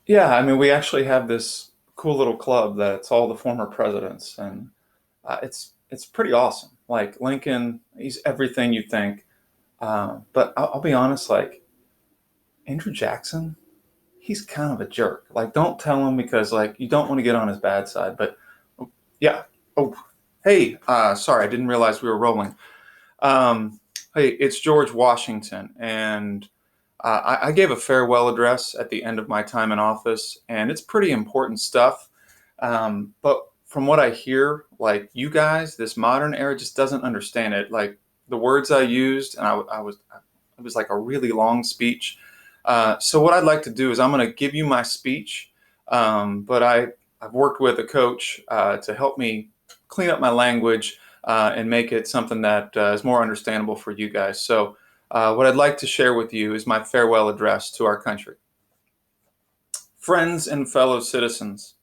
Yeah, I mean, we actually have this cool little club that's all the former presidents, and it's pretty awesome. Like Lincoln, he's everything you think. But I'll be honest, like Andrew Jackson, he's kind of a jerk. Like, don't tell him because like you don't want to get on his bad side. But yeah. Oh, hey, sorry, I didn't realize we were rolling. Um, hey, it's George Washington, and I gave a farewell address at the end of my time in office, and it's pretty important stuff. But from what I hear, like you guys, this modern era just doesn't understand it. Like the words I used, and it was like a really long speech. So what I'd like to do is I'm going to give you my speech, but I've worked with a coach to help me clean up my language and make it something that is more understandable for you guys. So what I'd like to share with you is my farewell address to our country. Friends and fellow citizens,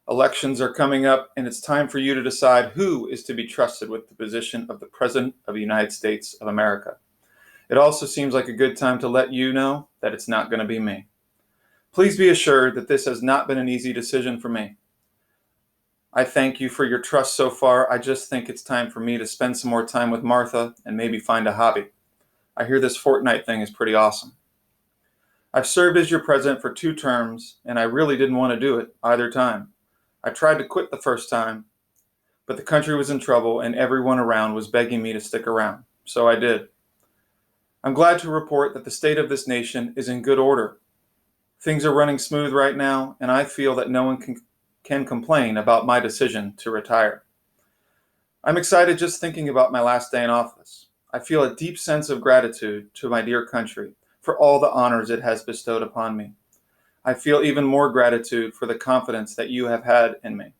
elections are coming up, and it's time for you to decide who is to be trusted with the position of the President of the United States of America. It also seems like a good time to let you know that it's not going to be me. Please be assured that this has not been an easy decision for me. I thank you for your trust so far. I just think it's time for me to spend some more time with Martha and maybe find a hobby. I hear this Fortnite thing is pretty awesome. I've served as your president for 2 terms, and I really didn't want to do it either time. I tried to quit the first time, but the country was in trouble and everyone around was begging me to stick around. So I did. I'm glad to report that the state of this nation is in good order. Things are running smooth right now, and I feel that no one can complain about my decision to retire. I'm excited just thinking about my last day in office. I feel a deep sense of gratitude to my dear country for all the honors it has bestowed upon me. I feel even more gratitude for the confidence that you have had in me.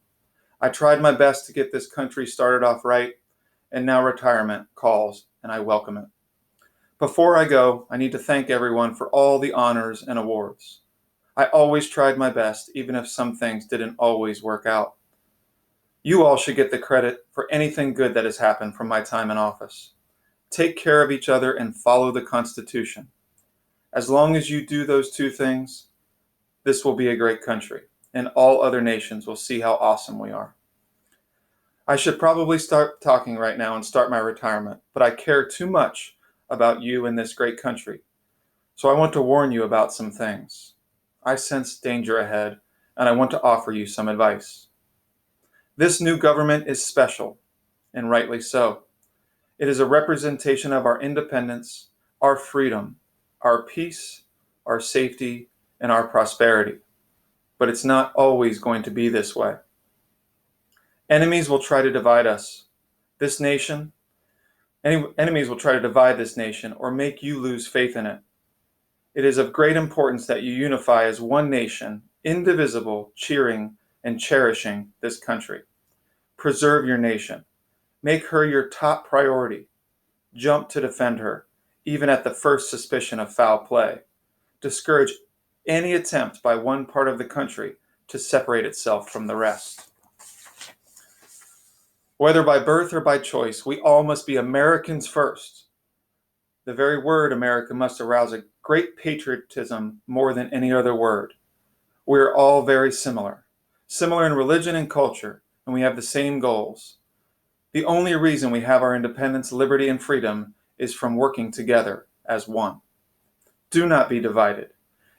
I tried my best to get this country started off right, and now retirement calls, and I welcome it. Before I go, I need to thank everyone for all the honors and awards. I always tried my best, even if some things didn't always work out. You all should get the credit for anything good that has happened from my time in office. Take care of each other and follow the Constitution. As long as you do those 2 things, this will be a great country, and all other nations will see how awesome we are. I should probably start talking right now and start my retirement, but I care too much about you and this great country. So I want to warn you about some things. I sense danger ahead, and I want to offer you some advice. This new government is special, and rightly so. It is a representation of our independence, our freedom, our peace, our safety, and our prosperity. But it's not always going to be this way. Enemies will try to divide us. This nation, enemies will try to divide this nation or make you lose faith in it. It is of great importance that you unify as one nation, indivisible, cheering and cherishing this country. Preserve your nation. Make her your top priority. Jump to defend her, even at the first suspicion of foul play. Discourage any attempt by one part of the country to separate itself from the rest. Whether by birth or by choice, we all must be Americans first. The very word America must arouse a great patriotism more than any other word. We are all very similar, similar in religion and culture, and we have the same goals. The only reason we have our independence, liberty, and freedom is from working together as one. Do not be divided.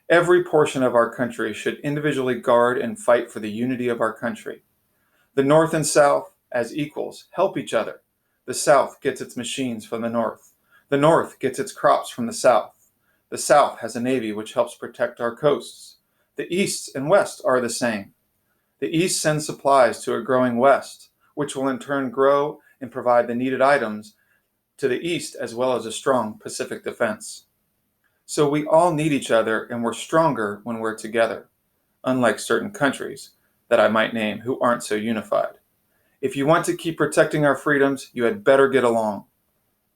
Every portion of our country should individually guard and fight for the unity of our country. The North and South, as equals, help each other. The South gets its machines from the North. The North gets its crops from the South. The South has a navy which helps protect our coasts. The East and West are the same. The East sends supplies to a growing West, which will in turn grow and provide the needed items to the East as well as a strong Pacific defense. So we all need each other and we're stronger when we're together, unlike certain countries that I might name who aren't so unified. If you want to keep protecting our freedoms, you had better get along.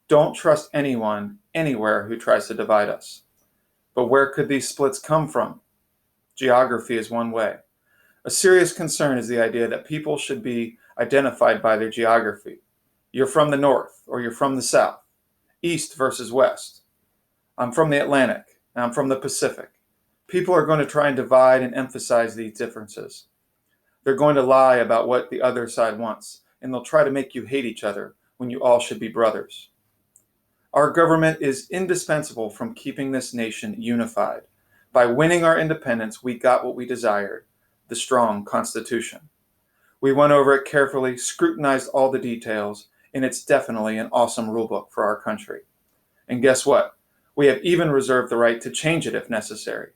Don't trust anyone, anywhere who tries to divide us. But where could these splits come from? Geography is one way. A serious concern is the idea that people should be identified by their geography. You're from the North or you're from the South, East versus West. I'm from the Atlantic and I'm from the Pacific. People are going to try and divide and emphasize these differences. They're going to lie about what the other side wants, and they'll try to make you hate each other when you all should be brothers. Our government is indispensable from keeping this nation unified. By winning our independence, we got what we desired, the strong Constitution. We went over it carefully, scrutinized all the details, and it's definitely an awesome rulebook for our country. And guess what? We have even reserved the right to change it if necessary.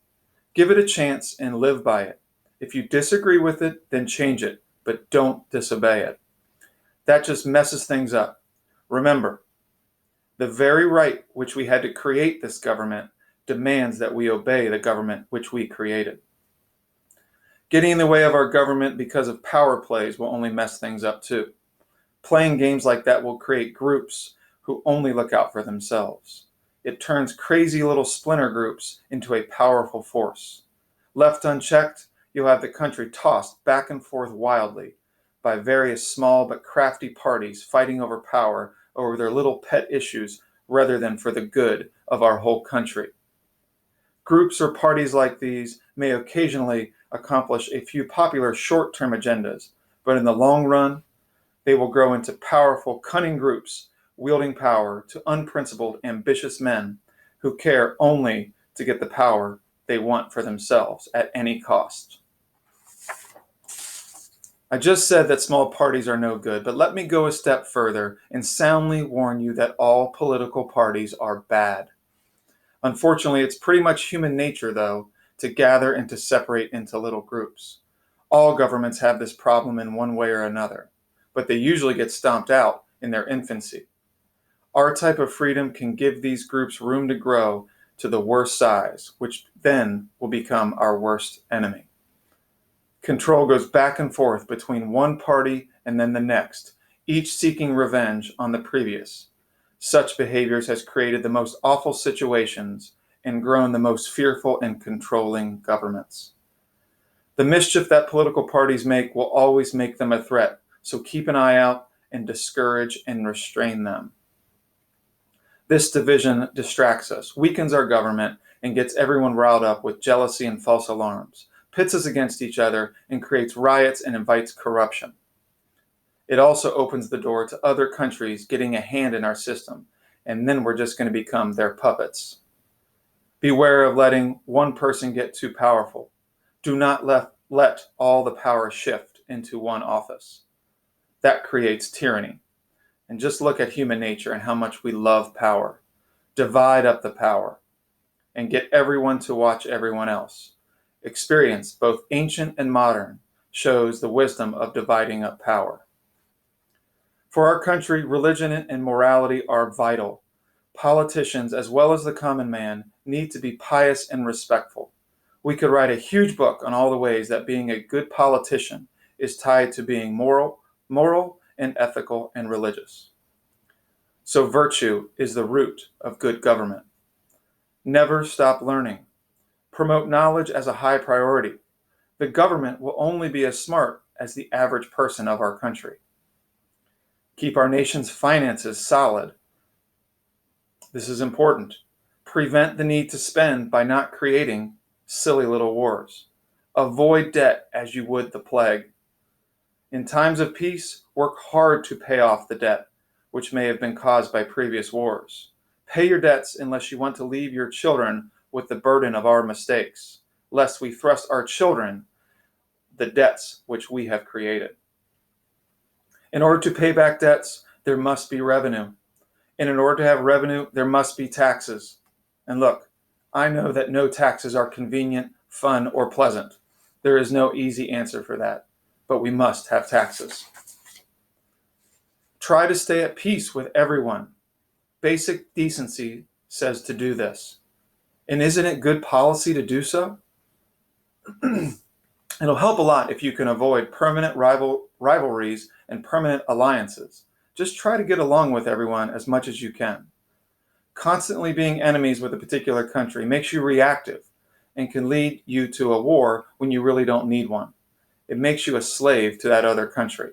Give it a chance and live by it. If you disagree with it, then change it, but don't disobey it. That just messes things up. Remember, the very right which we had to create this government demands that we obey the government which we created. Getting in the way of our government because of power plays will only mess things up too. Playing games like that will create groups who only look out for themselves. It turns crazy little splinter groups into a powerful force. Left unchecked, you'll have the country tossed back and forth wildly by various small but crafty parties fighting over power over their little pet issues rather than for the good of our whole country. Groups or parties like these may occasionally accomplish a few popular short-term agendas, but in the long run, they will grow into powerful, cunning groups wielding power to unprincipled, ambitious men who care only to get the power they want for themselves at any cost. I just said that small parties are no good, but let me go a step further and soundly warn you that all political parties are bad. Unfortunately, it's pretty much human nature, though, to gather and to separate into little groups. All governments have this problem in one way or another, but they usually get stomped out in their infancy. Our type of freedom can give these groups room to grow to the worst size, which then will become our worst enemy. Control goes back and forth between one party and then the next, each seeking revenge on the previous. Such behaviors has created the most awful situations and grown the most fearful and controlling governments. The mischief that political parties make will always make them a threat, so keep an eye out and discourage and restrain them. This division distracts us, weakens our government, and gets everyone riled up with jealousy and false alarms, pits us against each other, and creates riots and invites corruption. It also opens the door to other countries getting a hand in our system, and then we're just going to become their puppets. Beware of letting one person get too powerful. Do not let all the power shift into one office. That creates tyranny. And just look at human nature and how much we love power. Divide up the power and get everyone to watch everyone else. Experience, both ancient and modern, shows the wisdom of dividing up power. For our country, religion and morality are vital. Politicians, as well as the common man, need to be pious and respectful. We could write a huge book on all the ways that being a good politician is tied to being moral and ethical and religious. So virtue is the root of good government. Never stop learning. Promote knowledge as a high priority. The government will only be as smart as the average person of our country. Keep our nation's finances solid. This is important. Prevent the need to spend by not creating silly little wars. Avoid debt as you would the plague. In times of peace, work hard to pay off the debt, which may have been caused by previous wars. Pay your debts unless you want to leave your children with the burden of our mistakes, lest we thrust our children the debts which we have created. In order to pay back debts, there must be revenue. And in order to have revenue, there must be taxes. And look, I know that no taxes are convenient, fun, or pleasant. There is no easy answer for that, but we must have taxes. Try to stay at peace with everyone. Basic decency says to do this. And isn't it good policy to do so? It'll help a lot if you can avoid permanent rivalries and permanent alliances. Just try to get along with everyone as much as you can. Constantly being enemies with a particular country makes you reactive and can lead you to a war when you really don't need one. It makes you a slave to that other country.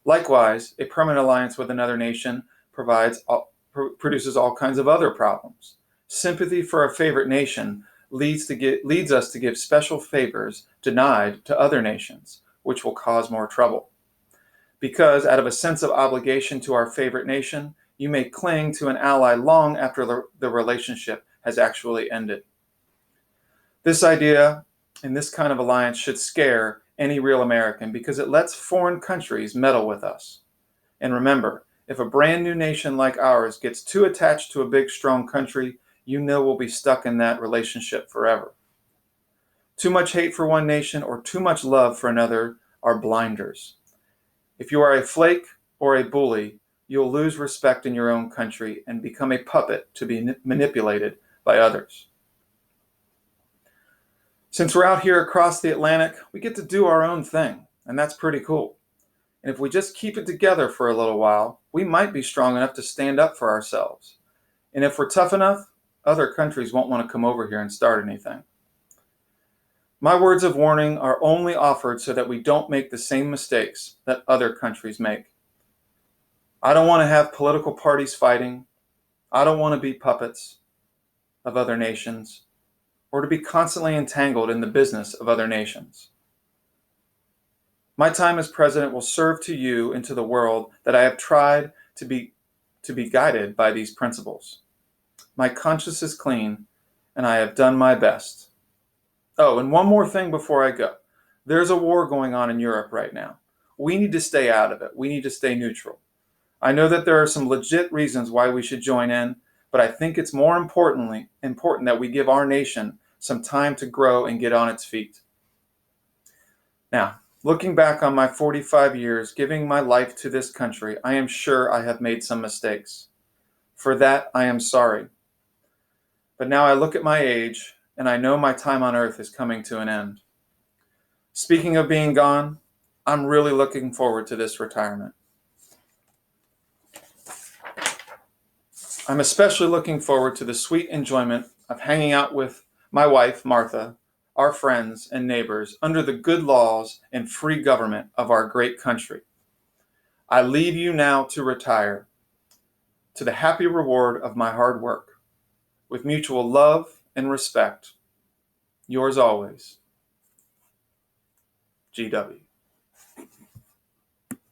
Likewise, a permanent alliance with another nation produces all kinds of other problems. Sympathy for a favorite nation leads us to give special favors denied to other nations, which will cause more trouble. Because out of a sense of obligation to our favorite nation, you may cling to an ally long after the relationship has actually ended. This idea and this kind of alliance should scare any real American because it lets foreign countries meddle with us. And remember, if a brand new nation like ours gets too attached to a big, strong country, you know we'll be stuck in that relationship forever. Too much hate for one nation or too much love for another are blinders. If you are a flake or a bully, you'll lose respect in your own country and become a puppet to be manipulated by others. Since we're out here across the Atlantic, we get to do our own thing, and that's pretty cool. And if we just keep it together for a little while, we might be strong enough to stand up for ourselves. And if we're tough enough, other countries won't want to come over here and start anything. My words of warning are only offered so that we don't make the same mistakes that other countries make. I don't want to have political parties fighting. I don't want to be puppets of other nations or to be constantly entangled in the business of other nations. My time as president will serve to you and to the world that I have tried to be guided by these principles. My conscience is clean, and I have done my best. Oh, and one more thing before I go. There's a war going on in Europe right now. We need to stay out of it. We need to stay neutral. I know that there are some legit reasons why we should join in, but I think it's more important that we give our nation some time to grow and get on its feet. Now, looking back on my 45 years giving my life to this country, I am sure I have made some mistakes. For that, I am sorry. But now I look at my age, and I know my time on earth is coming to an end. Speaking of being gone, I'm really looking forward to this retirement. I'm especially looking forward to the sweet enjoyment of hanging out with my wife, Martha, our friends and neighbors under the good laws and free government of our great country. I leave you now to retire to the happy reward of my hard work. With mutual love and respect, yours always, GW.